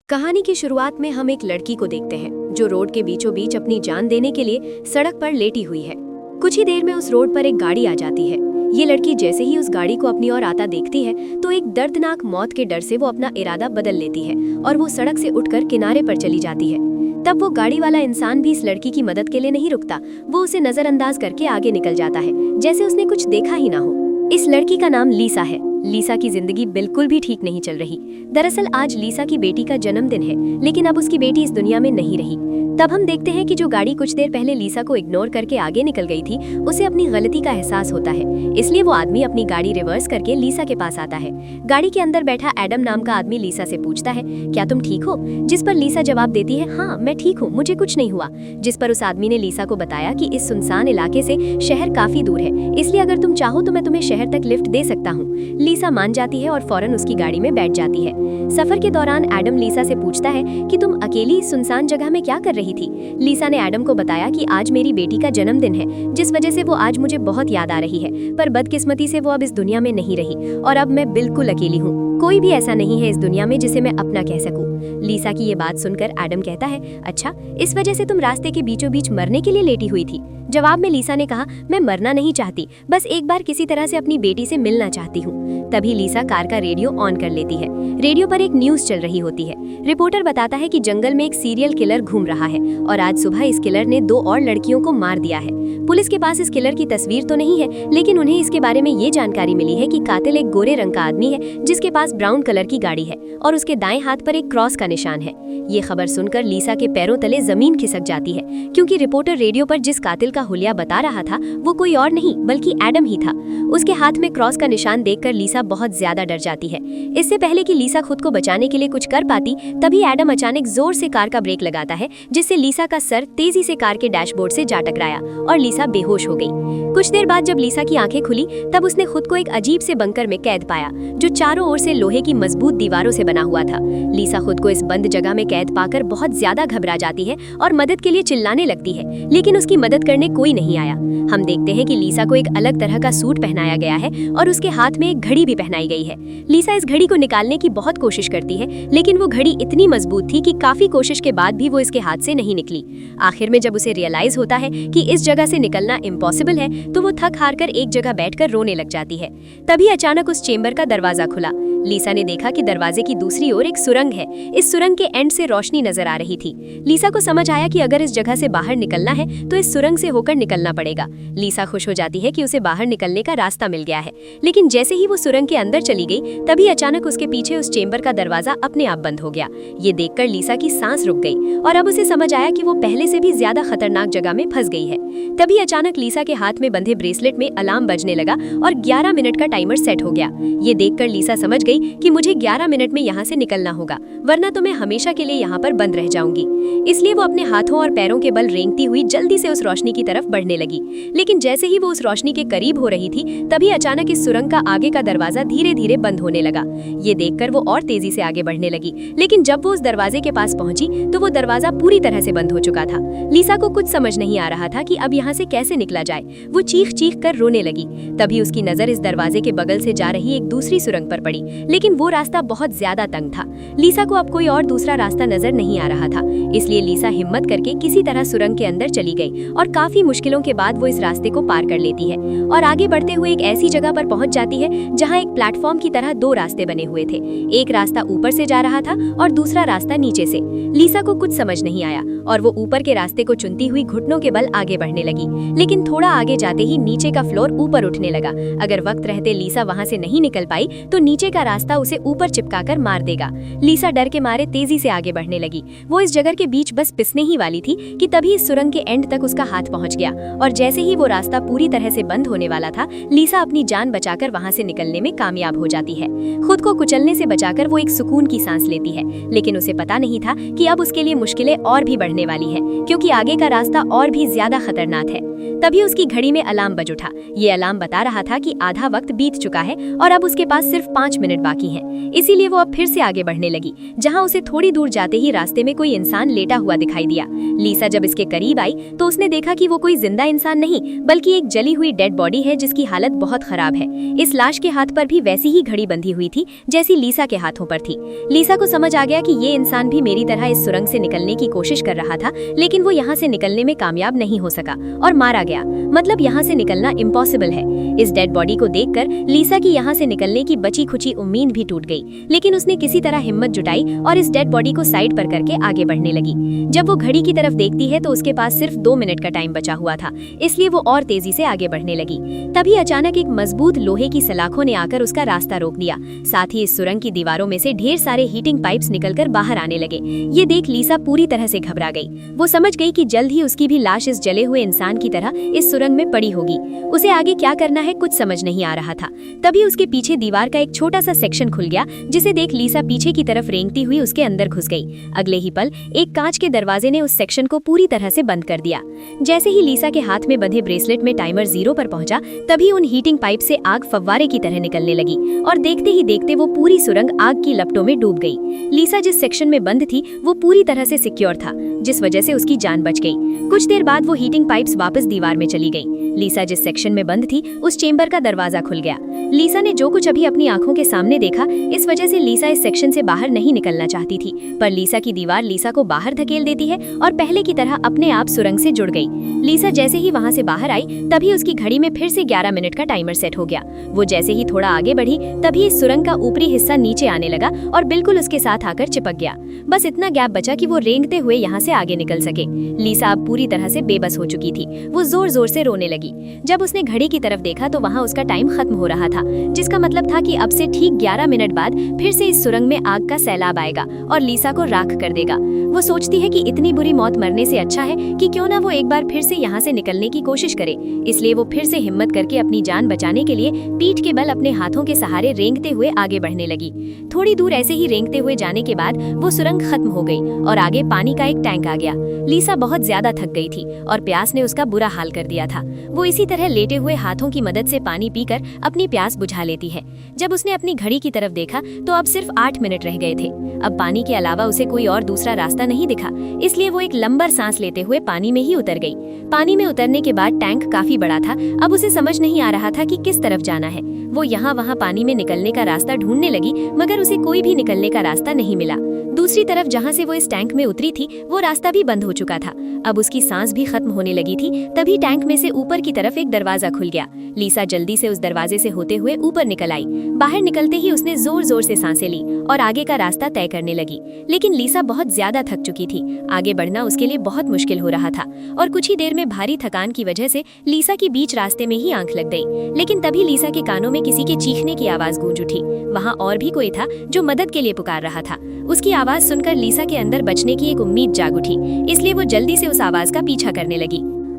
कहानी की शुरुआत में हम एक लड़की को देखते हैं जो रोड के बीचों बीच अपनी जान देने के लिए सड़क पर लेटी हुई है। कुछ ही देर में उस रोड पर एक गाड़ी आ जाती है। ये लड़की जैसे ही उस गाड़ी को अपनी ओर आता देखती है तो एक दर्दनाक मौत के डर से वो अपना इरादा बदल लेती है और वो सड़क से उठकर किनारे पर चली जाती है। तब वो गाड़ी वाला इंसान भी इस लड़की की मदद के लिए नहीं रुकता, वो उसे नजरअंदाज करके आगे निकल जाता है जैसे उसने कुछ देखा ही ना हो। इस लड़की का नाम लीसा है। लीसा की जिंदगी बिल्कुल भी ठीक नहीं चल रही। दरअसल आज लीसा की बेटी का जन्मदिन है, लेकिन अब उसकी बेटी इस दुनिया में नहीं रही। तब हम देखते हैं कि जो गाड़ी कुछ देर पहले लीसा को इग्नोर करके आगे निकल गई थी, उसे अपनी गलती का एहसास होता है। इसलिए वो आदमी अपनी गाड़ी रिवर्स करके लीसा के पास आता है। गाड़ी के अंदर बैठा एडम नाम का आदमी लीसा से पूछता है, क्या तुम ठीक हो? जिस पर लीसा जवाब देती है, हाँ मैं ठीक हूँ, मुझे कुछ नहीं हुआ। जिस पर उस आदमी ने लीसा को बताया कि इस सुनसान इलाके से शहर काफी दूर है, इसलिए अगर तुम चाहो तो मैं तुम्हें शहर तक लिफ्ट दे सकता हूँ। लीसा मान जाती है और फौरन उसकी गाड़ी में बैठ जाती है। सफर के दौरान एडम लीसा से पूछता है कि तुम अकेली इस सुनसान जगह में क्या कर रही थी? लीसा ने एडम को बताया कि आज मेरी बेटी का जन्मदिन है, जिस वजह से वो आज मुझे बहुत याद आ रही है, पर बदकिस्मती से वो अब इस दुनिया में नहीं रही और अब मैं बिल्कुल अकेली हूँ। कोई भी ऐसा नहीं है इस दुनिया में जिसे मैं अपना कह सकूं। लीसा की ये बात सुनकर एडम कहता है, अच्छा इस वजह से तुम रास्ते के बीचों बीच मरने के लिए लेटी हुई थी? जवाब में लीसा ने कहा, मैं मरना नहीं चाहती, बस एक बार किसी तरह से अपनी बेटी से मिलना चाहती हूँ। तभी लीसा कार का रेडियो ऑन कर लेती है। रेडियो पर एक न्यूज चल रही होती है। रिपोर्टर बताता है कि जंगल में एक सीरियल किलर घूम रहा है और आज सुबह इस किलर ने 2 और लड़कियों को मार दिया है। पुलिस के पास इस किलर की तस्वीर तो नहीं है, लेकिन उन्हें इसके बारे में ये जानकारी मिली है कि कातिल एक गोरे रंग का आदमी है जिसके पास ब्राउन कलर की गाड़ी है और उसके दाएं हाथ पर एक क्रॉस का निशान है। ये खबर सुनकर लीसा के पैरों तले जमीन खिसक जाती है, क्योंकि रिपोर्टर रेडियो पर जिस कातिल का हुलिया बता रहा था वो कोई और नहीं बल्कि एडम ही था। उसके हाथ में क्रॉस का निशान देखकर लीसा बहुत ज्यादा डर जाती है। इससे पहले कि लीसा खुद को बचाने के लिए कुछ कर पाती, तभी एडम अचानक जोर से कार का ब्रेक लगाता है, जिससे लीसा का सर तेजी से कार के डैशबोर्ड से जा टकराया और लीसा बेहोश हो गई। कुछ देर बाद जब लीसा की आंखें खुली, तब उसने खुद को एक अजीब से बंकर में कैद पाया, जो चारों ओर से लोहे की मजबूत दीवारों से बना हुआ था। लीसा खुद को इस बंद जगह में कैद पाकर बहुत ज्यादा घबरा जाती है और मदद के लिए चिल्लाने लगती है, लेकिन उसकी मदद करने कोई नहीं आया। हम देखते हैं कि लीसा को एक अलग तरह का सूट पहनाया गया है और उसके हाथ में एक घड़ी भी पहनाई गई है। लीसा इस घड़ी को निकालने की बहुत कोशिश करती है, लेकिन वो घड़ी इतनी मजबूत थी कि काफी कोशिश के बाद भी वो इसके हाथ से नहीं निकली। आखिर में जब उसे रियलाइज होता है कि इस जगह से निकलना इम्पॉसिबल है, तो वो थक हार कर एक जगह बैठकर रोने लग जाती है। तभी अचानक उस चेंबर का दरवाजा खुला। लीसा ने देखा कि दरवाजे की दूसरी ओर एक सुरंग है। इस सुरंग के एंड से रोशनी नजर आ रही थी। लीसा को समझ आया कि अगर इस जगह से बाहर निकलना है तो इस सुरंग से होकर निकलना पड़ेगा। लीसा खुश हो जाती है कि उसे बाहर निकलने का रास्ता मिल गया है, लेकिन जैसे ही वो सुरंग के अंदर चली गई, तभी अचानक उसके पीछे उस चेंबर का दरवाजा अपने आप बंद हो गया। ये देखकर लीसा की सांस रुक गई और अब उसे समझ आया कि वो पहले से भी ज्यादा खतरनाक जगह में फंस गई है। तभी अचानक लीसा के हाथ में बंधे ब्रेसलेट में अलार्म बजने लगा और 11 मिनट का टाइमर सेट हो गया। ये देखकर लीसा समझ गई कि मुझे 11 मिनट में यहाँ से निकलना होगा, वरना तो मैं हमेशा के लिए यहाँ पर बंद रह जाऊंगी। इसलिए वो अपने हाथों और पैरों के बल रेंगती हुई जल्दी से उस रोशनी की तरफ बढ़ने लगी। लेकिन जैसे ही वो उस रोशनी के करीब हो रही थी, तभी अचानक इस सुरंग का आगे का दरवाजा धीरे धीरे बंद होने लगा। ये देखकर वो और तेजी से आगे बढ़ने लगी, लेकिन जब वो उस दरवाजे के पास पहुंची तो वो दरवाजा पूरी तरह से बंद हो चुका था। लीसा को कुछ समझ नहीं आ रहा था कि अब यहाँ से कैसे निकला जाए। वो चीख चीख कर रोने लगी। तभी उसकी नजर इस दरवाजे के बगल से जा रही एक दूसरी सुरंग पर पड़ी, लेकिन वो रास्ता बहुत ज्यादा तंग था। लीसा को अब कोई और दूसरा रास्ता नजर नहीं आ रहा था, इसलिए लीसा हिम्मत करके किसी तरह सुरंग के अंदर चली गई और काफी मुश्किलों के बाद वो इस रास्ते को पार कर लेती है और आगे बढ़ते हुए एक ऐसी जगह पर पहुंच जाती है जहां एक प्लेटफॉर्म की तरह 2 रास्ते बने हुए थे। एक रास्ता ऊपर से जा रहा था और दूसरा रास्ता नीचे से। लीसा को कुछ समझ नहीं आया और वो ऊपर के रास्ते को चुनती हुई घुटनों के बल आगे बढ़ने लगी, लेकिन थोड़ा आगे जाते ही नीचे का फ्लोर ऊपर उठने लगा। अगर वक्त रहते लीसा वहां से नहीं निकल पाई तो नीचे का रास्ता उसे ऊपर चिपकाकर मार देगा। लीसा डर के मारे तेजी से आगे बढ़ने लगी। वो इस जगह के बीच बस पिसने ही वाली थी कि तभी इस सुरंग के एंड तक उसका हाथ पहुंच गया और जैसे ही वो रास्ता पूरी तरह से बंद होने वाला था, लीसा अपनी जान बचाकर वहां से निकलने में कामयाब हो जाती है। खुद को कुचलने से बचाकर वो एक सुकून की सांस लेती है, लेकिन उसे पता नहीं था कि अब उसके लिए मुश्किलें और भी बढ़ने वाली है, क्योंकि आगे का रास्ता और भी ज्यादा खतरनाक है। तभी उसकी घड़ी में अलार्म बज उठा। ये अलार्म बता रहा था कि आधा वक्त बीत चुका है और अब उसके पास सिर्फ 5 मिनट बाकी हैं। इसीलिए वो अब फिर से आगे बढ़ने लगी, जहाँ उसे थोड़ी दूर जाते ही रास्ते में कोई इंसान लेटा हुआ दिखाई दिया। लीसा जब इसके करीब आई तो उसने देखा कि वो कोई जिंदा इंसान नहीं बल्कि एक जली हुई डेड बॉडी है जिसकी हालत बहुत खराब है। इस लाश के हाथ पर भी वैसी ही घड़ी बंधी हुई थी जैसी लीसा के हाथों पर थी। लीसा को समझ आ गया कि ये इंसान भी मेरी तरह इस सुरंग से निकलने की कोशिश कर रहा था, लेकिन वो यहाँ से निकलने में कामयाब नहीं हो सका और मारा गया। मतलब यहाँ से निकलना इम्पॉसिबल है। इस डेड बॉडी को देखकर लीसा की यहाँ से निकलने की बची खुची उम्मीद भी टूट गई, लेकिन उसने किसी तरह हिम्मत जुटाई और इस डेड बॉडी को साइड पर करके आगे बढ़ने लगी। जब वो घड़ी की तरफ देखती है तो उसके पास सिर्फ 2 मिनट का टाइम बचा हुआ था, इसलिए वो और तेजी से आगे बढ़ने लगी। तभी अचानक एक मजबूत लोहे की सलाखों ने आकर उसका रास्ता रोक दिया। साथ ही इस सुरंग की दीवारों में से ढेर सारे हीटिंग पाइप्स निकलकर बाहर आने लगे। ये देख लीसा पूरी तरह से घबरा गई। वो समझ गई कि जल्द ही उसकी भी लाश इस जले हुए इंसान की तरह इस सुरंग में पड़ी होगी। उसे आगे क्या करना है कुछ समझ नहीं आ रहा था। तभी उसके पीछे दीवार का एक छोटा सा सेक्शन खुल गया, जिसे देख लीसा पीछे की तरफ रेंगती हुई उसके अंदर घुस गई। अगले ही पल एक कांच के दरवाजे ने उस सेक्शन को पूरी तरह से बंद कर दिया। जैसे ही लीसा के हाथ में बंधे ब्रेसलेट में टाइमर 0 पर पहुंचा, तभी उन हीटिंग पाइप से आग फव्वारे की तरह निकलने लगी और देखते ही देखते वो पूरी सुरंग आग की लपटों में डूब गई। लीसा जिस सेक्शन में बंद थी वो पूरी तरह से सिक्योर था, जिस वजह से उसकी जान बच गई। कुछ देर बाद वो हीटिंग पाइप्स वापस दीवार में चली गई। लीसा जिस सेक्शन में बंद थी उस चेंबर का दरवाजा खुल गया। लीसा ने जो कुछ अभी अपनी आंखों के सामने देखा, इस वजह से लीसा इस सेक्शन से बाहर नहीं निकलना चाहती थी, पर लीसा की दीवार लीसा को बाहर धकेल देती है और पहले की तरह अपने आप सुरंग से जुड़ गई। लीसा जैसे ही वहां से बाहर आई तभी उसकी घड़ी में फिर से 11 मिनट का टाइमर सेट हो गया। वो जैसे ही थोड़ा आगे बढ़ी तभी इस सुरंग का ऊपरी हिस्सा नीचे आने लगा और बिल्कुल उसके साथ आकर चिपक गया। बस इतना गैप बचा कि वो रेंगते हुए यहाँ से आगे निकल सके। लीसा अब पूरी तरह से बेबस हो चुकी थी। वो जोर जोर से रोने लगी। जब उसने घड़ी की तरफ देखा तो वहाँ उसका टाइम खत्म हो रहा था, जिसका मतलब था कि अब से ठीक 11 मिनट बाद फिर से इस सुरंग में आग का सैलाब आएगा और लीसा को राख कर देगा। वो सोचती है कि इतनी बुरी मौत मरने से अच्छा है कि क्यों ना वो एक बार फिर से यहाँ से निकलने की कोशिश करे। इसलिए वो फिर से हिम्मत करके अपनी जान बचाने के लिए पीठ के बल अपने हाथों के सहारे रेंगते हुए आगे बढ़ने लगी। थोड़ी दूर ऐसे ही रेंगते हुए जाने के बाद वो सुरंग खत्म हो गई और आगे पानी का एक टैंक आ गया। लीसा बहुत ज्यादा थक गई थी और प्यास ने उसका बुरा हाल कर दिया था। वो इसी तरह लेटे हुए हाथों की मदद से पानी पीकर अपनी प्यास बुझा लेती है। जब उसने अपनी घड़ी की तरफ देखा तो अब सिर्फ 8 मिनट रह गए थे। अब पानी के अलावा उसे कोई और दूसरा रास्ता नहीं दिखा, इसलिए वो एक लंबा सांस लेते हुए पानी में ही उतर गई। पानी में उतरने के बाद टैंक काफी बड़ा था। अब उसे समझ नहीं आ रहा था कि किस तरफ जाना है। वो यहाँ वहाँ पानी में निकलने का रास्ता ढूंढने लगी, मगर उसे कोई भी निकलने का रास्ता नहीं मिला। दूसरी तरफ जहाँ से वो इस टैंक में उतरी थी वो रास्ता भी बंद हो चुका था। अब उसकी सांस भी खत्म होने लगी थी। तभी टैंक में से ऊपर की तरफ एक दरवाजा खुल गया। लीसा जल्दी से उस दरवाजे से होते हुए ऊपर निकल आई। बाहर निकलते ही उसने जोर जोर से सांसें ली और आगे का रास्ता तय करने लगी। लेकिन लीसा बहुत ज्यादा थक चुकी थी। आगे बढ़ना उसके लिए बहुत मुश्किल हो रहा था और कुछ ही देर में भारी थकान की वजह से लीसा की बीच रास्ते में ही आंख लग गई। लेकिन तभी लीसा के कानों में किसी के चीखने की आवाज गूंज उठी। वहाँ और भी कोई था जो मदद के लिए पुकार रहा था। उसकी आवाज सुनकर लीसा के अंदर बचने की एक उम्मीद जाग उठी, इसलिए वो जल्दी से उस आवाज का पीछा करने लगी।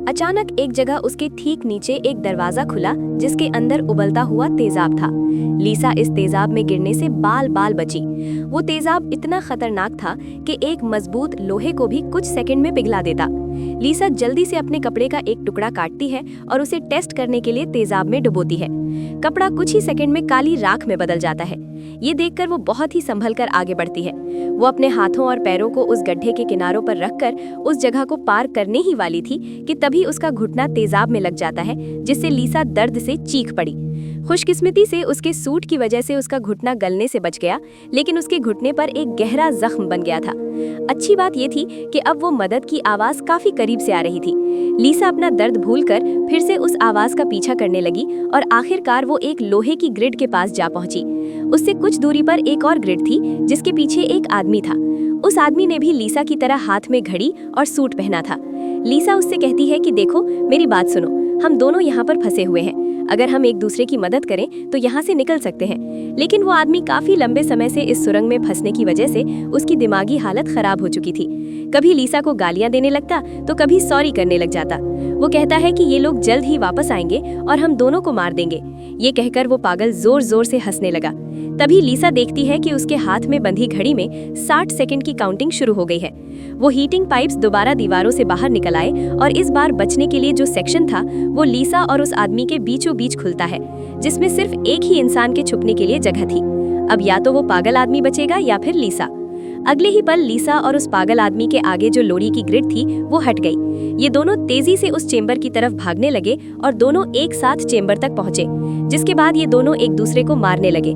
अचानक एक जगह उसके ठीक नीचे एक दरवाजा खुला, जिसके अंदर उबलता हुआ तेजाब था। लीसा इस तेजाब में गिरने से बाल बाल बची। वो तेजाब इतना खतरनाक था कि एक मजबूत लोहे को भी कुछ सेकंड में पिघला देता। लीसा जल्दी से अपने कपड़े का एक टुकड़ा काटती है और उसे टेस्ट करने के लिए तेजाब में डुबोती है। कपड़ा कुछ ही सेकंड में काली राख में बदल जाता है। ये देखकर वो बहुत ही संभल कर आगे बढ़ती है। वो अपने हाथों और पैरों को उस गड्ढे के किनारों पर रखकर उस जगह को पार करने ही वाली थी कि तभी उसका घुटना तेजाब में लग जाता है, जिससे लीसा दर्द से चीख पड़ी। खुशकिस्मती से उसके सूट की वजह से उसका घुटना गलने से बच गया, लेकिन उसके घुटने पर एक गहरा जख्म बन गया था। अच्छी बात ये थी कि अब वो मदद की आवाज काफी करीब से आ रही थी। लीसा अपना दर्द भूलकर फिर से उस आवाज का पीछा करने लगी और आखिरकार वो एक लोहे की ग्रिड के पास जा पहुंची। उससे कुछ दूरी पर एक और ग्रिड थी, जिसके पीछे एक आदमी था। उस आदमी ने भी लीसा की तरह हाथ में घड़ी और सूट पहना था। लीसा उससे कहती है कि देखो, मेरी बात सुनो, हम दोनों यहाँ पर फंसे हुए हैं। अगर हम एक दूसरे की मदद करें तो यहाँ से निकल सकते हैं। लेकिन वो आदमी काफी लंबे समय से इस सुरंग में फंसने की वजह से उसकी दिमागी हालत खराब हो चुकी थी। कभी लीसा को गालियां देने लगता तो कभी सॉरी करने लग जाता। वो कहता है कि ये लोग जल्द ही वापस आएंगे और हम दोनों को मार देंगे। ये कहकर वो पागल जोर जोर से हंसने लगा। तभी लीसा देखती है कि उसके हाथ में बंधी घड़ी में 60 सेकंड की काउंटिंग शुरू हो गई है। वो हीटिंग पाइप्स दोबारा दीवारों से बाहर निकल आए और इस बार बचने के लिए जो सेक्शन था वो लीसा और उस आदमी के बीचों बीच खुलता है, जिसमें सिर्फ एक ही इंसान के छुपने के लिए जगह थी। अब या तो वो पागल आदमी बचेगा या फिर लीसा। अगले ही पल लीसा और उस पागल आदमी के आगे जो लोरी की ग्रिड थी वो हट गई। ये दोनों तेजी से उस चेंबर की तरफ भागने लगे और दोनों एक साथ चेंबर तक पहुंचे, जिसके बाद ये दोनों एक दूसरे को मारने लगे।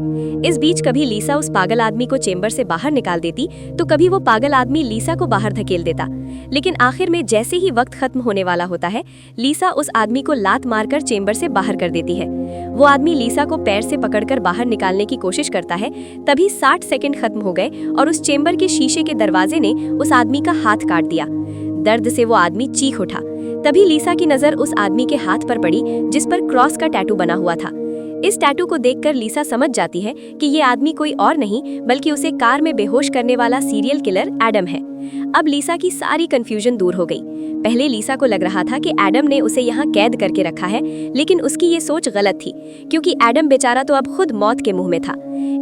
इस बीच कभी लीसा उस पागल आदमी को चेंबर से बाहर निकाल देती तो कभी वो पागल आदमी लीसा को बाहर धकेल देता। लेकिन आखिर में जैसे ही वक्त खत्म होने वाला होता है, लीसा उस आदमी को लात मारकर चेंबर से बाहर कर देती है। वो आदमी लीसा को पैर से पकड़कर बाहर निकालने की कोशिश करता है। तभी 60 सेकंड खत्म हो गए और उस चेंबर के शीशे के दरवाजे ने उस आदमी का हाथ काट दिया। दर्द से वो आदमी चीख उठा। तभी लीसा की नजर उस आदमी के हाथ पर पड़ी जिस पर क्रॉस का टैटू बना हुआ था। इस टैटू को देखकर लीसा समझ जाती है कि ये आदमी कोई और नहीं बल्कि उसे कार में बेहोश करने वाला सीरियल किलर एडम है। अब लीसा की सारी कंफ्यूजन दूर हो गई। पहले लीसा को लग रहा था कि एडम ने उसे यहाँ कैद करके रखा है, लेकिन उसकी ये सोच गलत थी, क्योंकि एडम बेचारा तो अब खुद मौत के मुंह में था।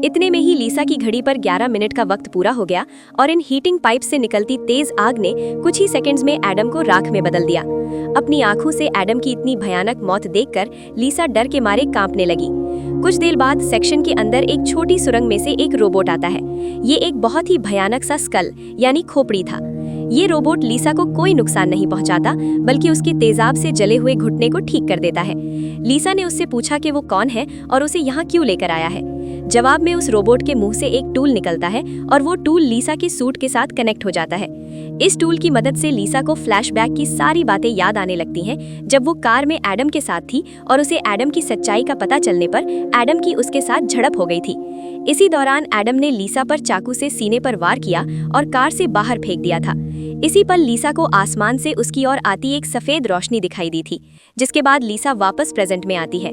इतने में ही लीसा की घड़ी पर 11 मिनट का वक्त पूरा हो गया और इन हीटिंग पाइप से निकलती तेज आग ने कुछ ही सेकंड्स में एडम को राख में बदल दिया। अपनी आंखों से एडम की इतनी भयानक मौत देखकर लीसा डर के मारे कांपने लगी। कुछ देर बाद सेक्शन के अंदर एक छोटी सुरंग में से एक रोबोट आता है। ये एक बहुत ही भयानक सा स्कल यानी खोपड़ी था। ये रोबोट लीसा को कोई नुकसान नहीं पहुंचाता, बल्कि उसके तेजाब से जले हुए घुटने को ठीक कर देता है। लीसा ने उससे पूछा कि वो कौन है और उसे यहाँ क्यों लेकर आया है। जवाब में उस रोबोट के मुंह से एक टूल निकलता है और वो टूल लीसा के सूट के साथ कनेक्ट हो जाता है। इस टूल की मदद से लीसा को फ्लैशबैक की सारी बातें याद आने लगती हैं, जब वो कार में एडम के साथ थी और उसे एडम की सच्चाई का पता चलने पर एडम की उसके साथ झड़प हो गई थी। इसी दौरान एडम ने लीसा पर चाकू से सीने पर वार किया और कार से बाहर फेंक दिया था। इसी पल लीसा को आसमान से उसकी ओर आती एक सफेद रोशनी दिखाई दी थी, जिसके बाद लीसा वापस प्रेजेंट में आती है।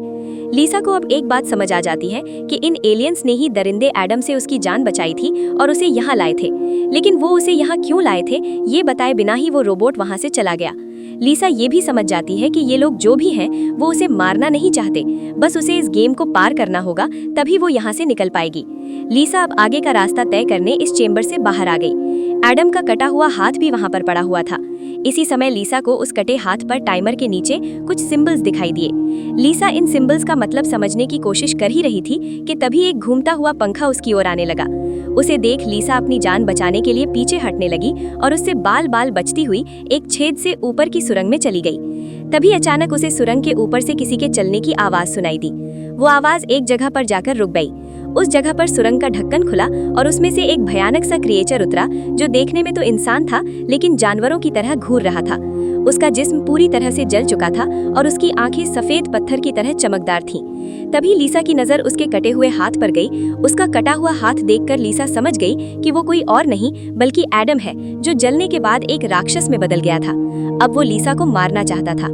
लीसा को अब एक बात समझ आ जाती है कि इन एलियंस ने ही दरिंदे एडम से उसकी जान बचाई थी और उसे यहाँ लाए थे, लेकिन वो उसे यहाँ क्यों लाए थे ये बताए बिना ही वो रोबोट वहाँ से चला गया। लीसा ये भी समझ जाती है कि ये लोग जो भी हैं वो उसे मारना नहीं चाहते, बस उसे इस गेम को पार करना होगा, तभी वो यहाँ से निकल पाएगी। लीसा अब आगे का रास्ता तय करने इस चेंबर से बाहर आ गई। एडम का कटा हुआ हाथ भी वहाँ पर पड़ा हुआ था। इसी समय लीसा को उस कटे हाथ पर टाइमर के नीचे कुछ सिंबल्स दिखाई दिए। लीसा इन सिंबल्स का मतलब समझने की कोशिश कर ही रही थी कि तभी एक घूमता हुआ पंखा उसकी ओर आने लगा। उसे देख लीसा अपनी जान बचाने के लिए पीछे हटने लगी और उससे बाल बाल बचती हुई एक छेद से ऊपर की सुरंग में चली गई। तभी अचानक उसे सुरंग के ऊपर से किसी के चलने की आवाज सुनाई दी। वो आवाज एक जगह पर जाकर रुक गई। उस जगह पर सुरंग का ढक्कन खुला और उसमें से एक भयानक सा क्रिएचर उतरा, जो देखने में तो इंसान था लेकिन जानवरों की तरह घूर रहा था। उसका जिस्म पूरी तरह से जल चुका था और उसकी आंखें सफेद पत्थर की तरह चमकदार थीं। तभी लीसा की नजर उसके कटे हुए हाथ पर गई। उसका कटा हुआ हाथ देखकर लीसा समझ गई कि वो कोई और नहीं बल्कि एडम है, जो जलने के बाद एक राक्षस में बदल गया था। अब वो लीसा को मारना चाहता था।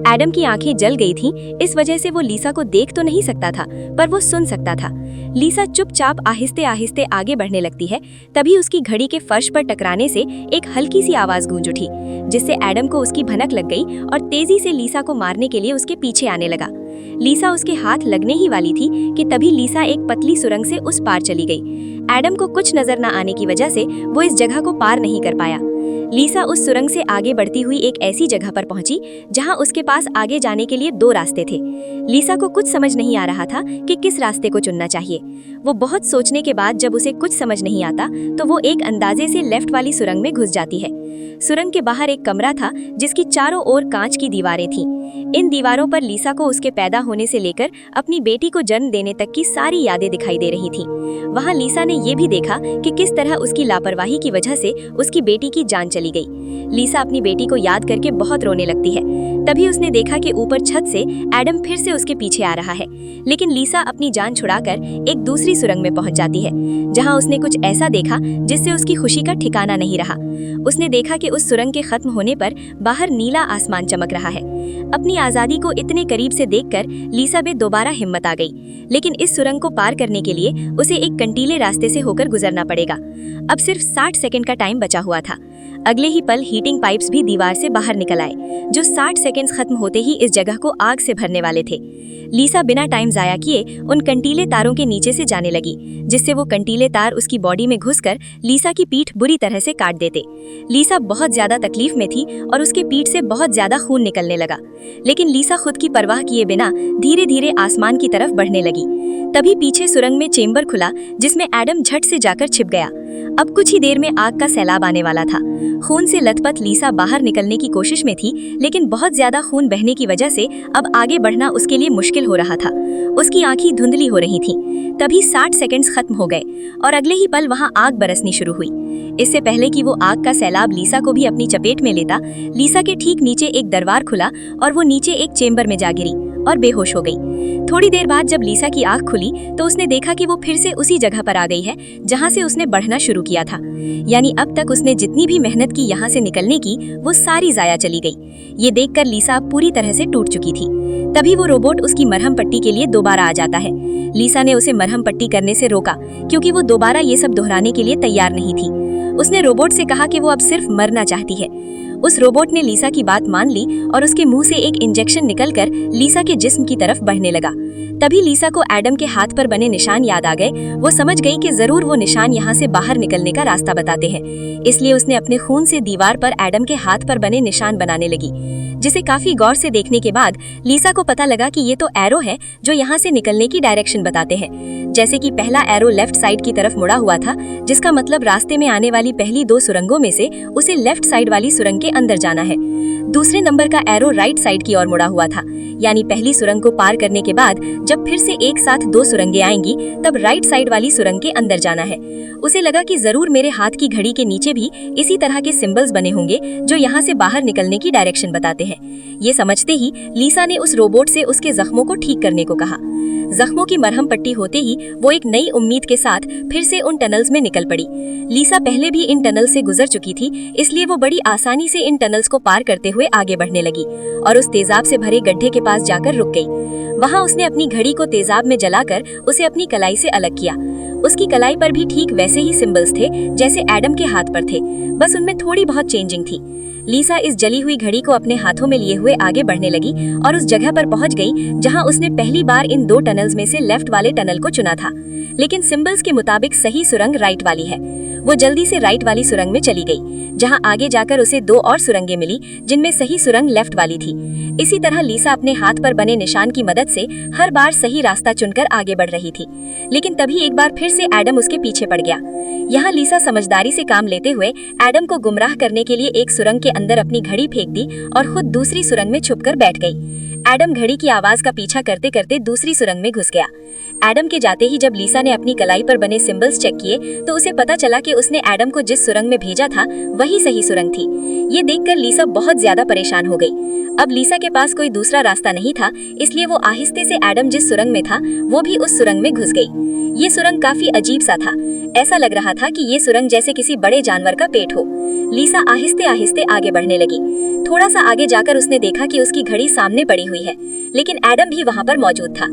एडम की आंखें जल गई थीं, इस वजह से वो लीसा को देख तो नहीं सकता था, पर वो सुन सकता था। लीसा चुपचाप आहिस्ते आहिस्ते आगे बढ़ने लगती है। तभी उसकी घड़ी के फर्श पर टकराने से एक हल्की सी आवाज गूंज उठी, जिससे एडम को उसकी भनक लग गई और तेजी से लीसा को मारने के लिए उसके पीछे आने लगा। लीसा उसके हाथ लगने ही वाली थी कि तभी लीसा एक पतली सुरंग से उस पार चली गई। एडम को कुछ नजर न आने की वजह से वो इस जगह को पार नहीं कर पाया। लीसा उस सुरंग से आगे बढ़ती हुई एक ऐसी जगह पर पहुंची जहां उसके पास आगे जाने के लिए 2 रास्ते थे। लीसा को कुछ समझ नहीं आ रहा था कि किस रास्ते को चुनना चाहिए। वो बहुत सोचने के बाद जब उसे कुछ समझ नहीं आता तो वो एक अंदाजे से लेफ्ट वाली सुरंग में घुस जाती है। सुरंग के बाहर एक कमरा था जिसकी चारों ओर कांच की दीवारें थीं। इन दीवारों पर लीसा को उसके पैदा होने से लेकर अपनी बेटी को जन्म देने तक की सारी यादें दिखाई दे रही थीं। वहां लीसा ने ये भी देखा कि किस तरह उसकी लापरवाही की वजह से उसकी बेटी की जान चली गई। लीसा अपनी बेटी को याद करके बहुत रोने लगती है। तभी उसने देखा कि ऊपर छत से एडम फिर से उसके पीछे आ रहा है, लेकिन लीसा अपनी जान छुड़ाकर एक दूसरी सुरंग में पहुंच जाती है, जहां उसने कुछ ऐसा देखा जिससे उसकी खुशी का ठिकाना नहीं रहा। उसने देखा देखा कि उस सुरंग के खत्म होने पर बाहर नीला आसमान चमक रहा है। अपनी आजादी को इतने करीब से देखकर लीसा में दोबारा हिम्मत आ गई, लेकिन इस सुरंग को पार करने के लिए उसे एक कंटीले रास्ते से होकर गुजरना पड़ेगा। अब सिर्फ 60 सेकंड का टाइम बचा हुआ था। अगले ही पल हीटिंग पाइप्स भी दीवार से बाहर निकल आए, जो 60 सेकंड्स खत्म होते ही इस जगह को आग से भरने वाले थे। लीसा बिना टाइम जाया किए उन कंटीले तारों के नीचे से जाने लगी, जिससे वो कंटीले तार उसकी बॉडी में घुसकर लीसा की पीठ बुरी तरह से काट देते। लीसा बहुत ज्यादा तकलीफ में थी और उसके पीठ से बहुत ज्यादा खून निकलने लगा, लेकिन लीसा खुद की परवाह किए बिना धीरे धीरे आसमान की तरफ बढ़ने लगी। तभी पीछे सुरंग में चेंबर खुला, जिसमें एडम झट से जाकर छिप गया। अब कुछ ही देर में आग का सैलाब आने वाला था। खून से लथपथ लीसा बाहर निकलने की कोशिश में थी, लेकिन बहुत ज्यादा खून बहने की वजह से अब आगे बढ़ना उसके लिए मुश्किल हो रहा था। उसकी आंखें धुंधली हो रही थीं। तभी 60 सेकंड्स खत्म हो गए और अगले ही पल वहां आग बरसनी शुरू हुई। इससे पहले कि वो आग का सैलाब लीसा को भी अपनी चपेट में लेता, लीसा के ठीक नीचे एक दरवार खुला और वो नीचे एक चेंबर में जा गिरी और बेहोश हो गई। थोड़ी देर बाद जब लीसा की आंख खुली तो उसने देखा कि वो फिर से उसी जगह पर आ गई है जहां से उसने बढ़ना शुरू किया था। यानी अब तक उसने जितनी भी मेहनत की यहाँ से निकलने की, वो सारी जाया चली गई। ये देखकर लीसा पूरी तरह से टूट चुकी थी। तभी वो रोबोट उसकी मरहम पट्टी के लिए दोबारा आ जाता है। लीसा ने उसे मरहम पट्टी करने से रोका, क्योंकि वो दोबारा ये सब दोहराने के लिए तैयार नहीं थी। उसने रोबोट से कहा कि वो अब सिर्फ मरना चाहती है। उस रोबोट ने लीसा की बात मान ली और उसके मुंह से एक इंजेक्शन निकलकर लीसा के जिस्म की तरफ बढ़ने लगा। तभी लीसा को एडम के हाथ पर बने निशान याद आ गए। वो समझ गई कि जरूर वो निशान यहाँ से बाहर निकलने का रास्ता बताते हैं। इसलिए उसने अपने खून से दीवार पर एडम के हाथ पर बने निशान बनाने लगी, जिसे काफी गौर से देखने के बाद लीसा को पता लगा कि ये तो एरो है जो यहाँ से निकलने की डायरेक्शन बताते हैं। जैसे कि पहला एरो लेफ्ट साइड की तरफ मुड़ा हुआ था, जिसका मतलब रास्ते में आने वाली पहली 2 सुरंगों में से उसे लेफ्ट साइड वाली सुरंग के अंदर जाना है। दूसरे नंबर का एरो राइट साइड की ओर मुड़ा हुआ था, यानी पहली सुरंग को पार करने के बाद जब फिर से एक साथ 2 सुरंगें आएंगी, तब राइट साइड वाली सुरंग के अंदर जाना है। उसे लगा कि जरूर मेरे हाथ की घड़ी के नीचे भी इसी तरह के सिंबल्स बने होंगे जो यहाँ से बाहर निकलने की डायरेक्शन बताते हैं। ये समझते ही लीसा ने उस रोबोट से उसके जख्मों को ठीक करने को कहा। जख्मों की मरहम पट्टी होते ही वो एक नई उम्मीद के साथ फिर से उन टनल्स में निकल पड़ी। लीसा पहले भी इन टनल से गुजर चुकी थी, इसलिए वो बड़ी आसानी से इन टनल्स को पार करते हुए आगे बढ़ने लगी और उस तेजाब से भरे गड्ढे के पास जाकर रुक गई। वहाँ उसने अपनी घड़ी को तेजाब में जलाकर उसे अपनी कलाई से अलग किया। उसकी कलाई पर भी ठीक वैसे ही सिंबल्स थे जैसे एडम के हाथ पर थे, बस उनमें थोड़ी बहुत चेंजिंग थी। लीसा इस जली हुई घड़ी को अपने हाथों में लिए हुए आगे बढ़ने लगी और उस जगह पर पहुंच गई जहां उसने पहली बार इन 2 टनल्स में से लेफ्ट वाले टनल को चुना था। लेकिन सिंबल्स के मुताबिक सही सुरंग राइट वाली है। वो जल्दी से राइट वाली सुरंग में चली गई, जहां आगे जाकर उसे 2 और सुरंगें मिली जिनमें सही सुरंग लेफ्ट वाली थी। इसी तरह लीसा अपने हाथ पर बने निशान की मदद से हर बार सही रास्ता चुनकर आगे बढ़ रही थी। लेकिन तभी एक बार फिर से एडम उसके पीछे पड़ गया। यहाँ लीसा समझदारी से काम लेते हुए एडम को गुमराह करने के लिए एक सुरंग के अंदर अपनी घड़ी फेंक दी और खुद दूसरी सुरंग में छुपकर बैठ गई। एडम घड़ी की आवाज का पीछा करते करते दूसरी सुरंग में घुस गया। एडम के जाते ही जब लीसा ने अपनी कलाई पर बने सिंबल्स चेक किए तो उसे पता चला कि उसने एडम को जिस सुरंग में भेजा था वही सही सुरंग थी। ये देखकर लीसा बहुत ज्यादा परेशान हो गई। अब लीसा के पास कोई दूसरा रास्ता नहीं था, इसलिए वो आहिस्ते से एडम जिस सुरंग में था वो भी उस सुरंग में घुस गई। ये सुरंग काफी अजीब सा था। ऐसा लग रहा था कि ये सुरंग जैसे किसी बड़े जानवर का पेट हो। लीसा आहिस्ते आहिस्ते आगे बढ़ने लगी। थोड़ा सा आगे जाकर उसने देखा कि उसकी घड़ी सामने पड़ी हुई है, लेकिन एडम भी वहाँ पर मौजूद था।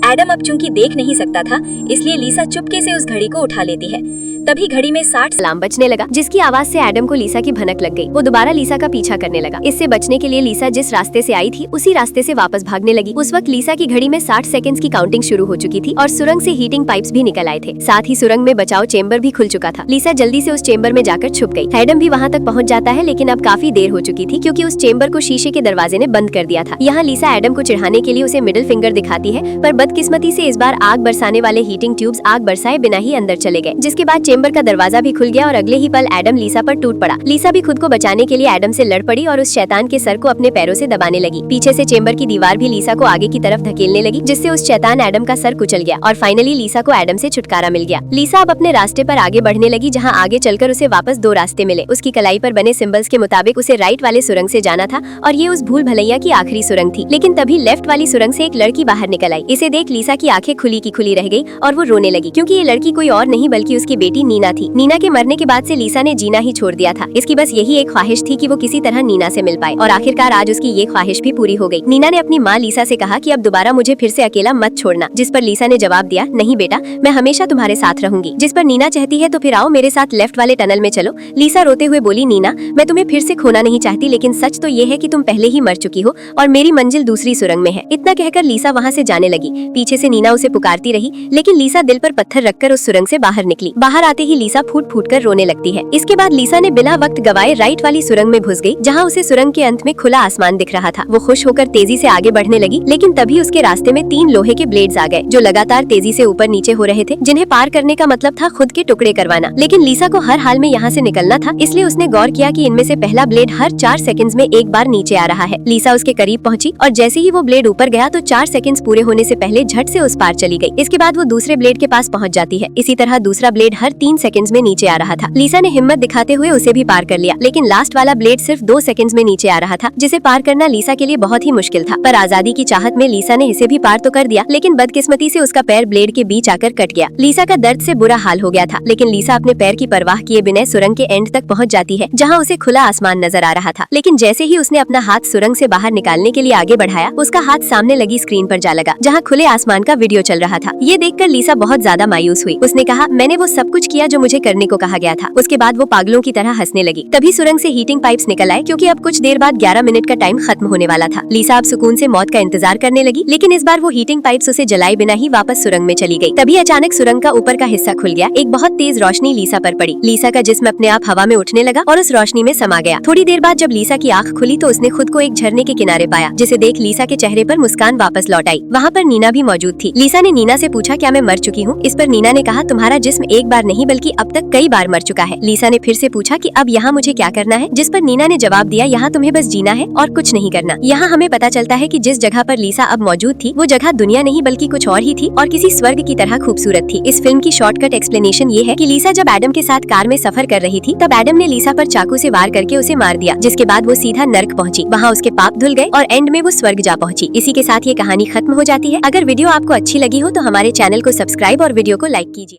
एडम अब चूंकि देख नहीं सकता था, इसलिए लीसा चुपके से उस घड़ी को उठा लेती है। तभी घड़ी में 60 अलार्म बजने लगा, जिसकी आवाज से एडम को लीसा की भनक लग गई। वो दोबारा लीसा का पीछा करने लगा। इससे बचने के लिए लीसा जिस रास्ते से आई थी उसी रास्ते से वापस भागने लगी। उस वक्त लीसा की घड़ी में 60 सेकंड्स की काउंटिंग शुरू हो चुकी थी और सुरंग से हीटिंग पाइप्स भी निकल आए थे। साथ ही सुरंग में बचाव चेंबर भी खुल चुका था। लीसा जल्दी से उस चेंबर में जाकर छुप गई। एडम भी वहाँ तक पहुँच जाता है, लेकिन अब काफी देर हो चुकी थी क्योंकि उस चेंबर को शीशे के दरवाजे ने बंद कर दिया था। यहाँ लीसा एडम को चिढ़ाने के लिए उसे मिडिल फिंगर दिखाती है, पर बदकिस्मती से इस बार आग बरसाने वाले हीटिंग ट्यूब्स आग बरसाए बिना ही अंदर चले गए, जिसके बाद चेंबर का दरवाजा भी खुल गया और अगले ही पल एडम लीसा पर टूट पड़ा। लीसा भी खुद को बचाने के लिए एडम से लड़ पड़ी और उस शैतान के सर को अपने पैरों से दबाने लगी। पीछे से चेंबर की दीवार भी लीसा को आगे की तरफ धकेलने लगी, जिससे उस शैतान एडम का सर कुचल गया और फाइनली लीसा को एडम से छुटकारा मिल गया। लीसा अब अपने रास्ते पर आगे बढ़ने लगी, जहाँ आगे चलकर उसे वापस 2 रास्ते मिले। उसकी कलाई पर बने सिंबल्स के मुताबिक उसे राइट वाले सुरंग से जाना था और ये उस भूल भलैया की आखिरी सुरंग थी। लेकिन तभी लेफ्ट वाली सुरंग से एक लड़की बाहर निकल आई। इसे देख लीसा की आंखें खुली की खुली रह गई और वो रोने लगी, क्योंकि ये लड़की कोई और नहीं बल्कि उसकी बेटी नीना थी। नीना के मरने के बाद से लीसा ने जीना ही छोड़ दिया था। इसकी बस यही एक ख्वाहिश थी कि वो किसी तरह नीना से मिल पाए, और आखिरकार आज उसकी ये ख्वाहिश भी पूरी हो गई। नीना ने अपनी माँ लीसा से कहा कि अब दोबारा मुझे फिर से अकेला मत छोड़ना, जिस पर लीसा ने जवाब दिया, नहीं बेटा, मैं हमेशा तुम्हारे साथ रहूंगी। जिस पर नीना कहती है, तो फिर आओ मेरे साथ लेफ्ट वाले टनल में चलो। लीसा रोते हुए बोली, नीना, मैं तुम्हें फिर से खोना नहीं चाहती, लेकिन सच तो ये है कि तुम पहले ही मर चुकी हो और मेरी मंजिल दूसरी सुरंग में है। इतना कहकर लीसा वहाँ से जाने लगी। पीछे से नीना उसे पुकारती रही, लेकिन लीसा दिल पर पत्थर रखकर उस सुरंग से बाहर निकली। बाहर आते ही लीसा फूट फूट कर रोने लगती है। इसके बाद लीसा ने बिना वक्त गवाए राइट वाली सुरंग में घुस गई, जहाँ उसे सुरंग के अंत में खुला आसमान दिख रहा था। वो खुश होकर तेजी से आगे बढ़ने लगी, लेकिन तभी उसके रास्ते में 3 लोहे के ब्लेड्स आ गए, जो लगातार तेजी से ऊपर नीचे हो रहे थे, जिन्हें पार करने का मतलब था खुद के टुकड़े करवाना। लेकिन लीसा को हर हाल में यहाँ से निकलना था, इसलिए उसने गौर किया कि इनमें से पहला ब्लेड हर 4 सेकंड्स में एक बार नीचे आ रहा है। लीसा उसके करीब पहुंची और जैसे ही वो ब्लेड ऊपर गया तो 4 सेकंड्स पूरे होने से पहले झट से उस पार चली गई। इसके बाद वो दूसरे ब्लेड के पास पहुंच जाती है। इसी तरह दूसरा ब्लेड हर 3 सेकंड्स में नीचे आ रहा था। लीसा ने हिम्मत दिखाते हुए उसे भी पार कर लिया, लेकिन लास्ट वाला ब्लेड सिर्फ 2 सेकंड्स में नीचे आ रहा था, जिसे पार करना लीसा के लिए बहुत ही मुश्किल था। पर आजादी की चाहत में लीसा ने इसे भी पार तो कर दिया, लेकिन बदकिस्मती से उसका पैर ब्लेड के बीच आकर कट गया। लीसा का दर्द से बुरा हाल हो गया था, लेकिन लीसा अपने पैर की परवाह किए बिना सुरंग के एंड तक पहुंच जाती है, जहां उसे खुला आसमान नजर आ रहा था। लेकिन जैसे ही उसने अपना हाथ सुरंग से बाहर निकालने के लिए आगे बढ़ाया, उसका हाथ सामने लगी स्क्रीन पर जा लगा, जहां खुले आसमान का वीडियो चल रहा था। ये देखकर लीसा बहुत ज्यादा मायूस हुई। उसने कहा, मैंने वो सब कुछ किया जो मुझे करने को कहा गया था। उसके बाद वो पागलों की तरह हंसने लगी। तभी सुरंग से हीटिंग पाइप्स निकल आए, क्योंकि अब कुछ देर बाद 11 मिनट का टाइम खत्म होने वाला था। लीसा अब सुकून से मौत का इंतजार करने लगी, लेकिन इस बार वो हीटिंग पाइप्स उसे जलाए बिना ही वापस सुरंग में चली गई। तभी अचानक सुरंग का ऊपर का हिस्सा खुल गया। एक बहुत तेज रोशनी लीसा पर पड़ी। लीसा का जिस्म अपने आप हवा में उठने लगा और उस रोशनी में समा गया। थोड़ी देर बाद जब लीसा की आंख खुली तो उसने खुद को एक झरने के किनारे पाया, जिसे देख लीसा के चेहरे पर मुस्कान वापस लौट आई। वहाँ पर नीना भी मौजूद थी। लीसा ने नीना से पूछा, क्या मैं मर चुकी हूँ? इस पर नीना ने कहा, तुम्हारा जिस्म एक बार नहीं बल्कि अब तक कई बार मर चुका है। लीसा ने फिर से पूछा कि अब यहाँ मुझे क्या करना है? जिस पर नीना ने जवाब दिया, यहाँ तुम्हें बस जीना है और कुछ नहीं करना। यहाँ हमें पता चलता है कि जिस जगह पर लीसा अब मौजूद थी, वो जगह दुनिया नहीं बल्कि कुछ और ही थी और किसी स्वर्ग की तरह खूबसूरत थी। इस फिल्म की शॉर्टकट एक्सप्लेनेशन ये है कि लीसा जब एडम के साथ कार में सफर कर रही थी, तब एडम ने लीसा पर चाकू से वार करके उसे मार दिया, जिसके बाद वो सीधा नर्क पहुंची। वहाँ उसके पाप धुल गए और एंड में वो स्वर्ग जा पहुंची। इसी के साथ ये कहानी खत्म हो जाती है। अगर वीडियो आपको अच्छी लगी हो तो हमारे चैनल को सब्सक्राइब और वीडियो को लाइक कीजिए।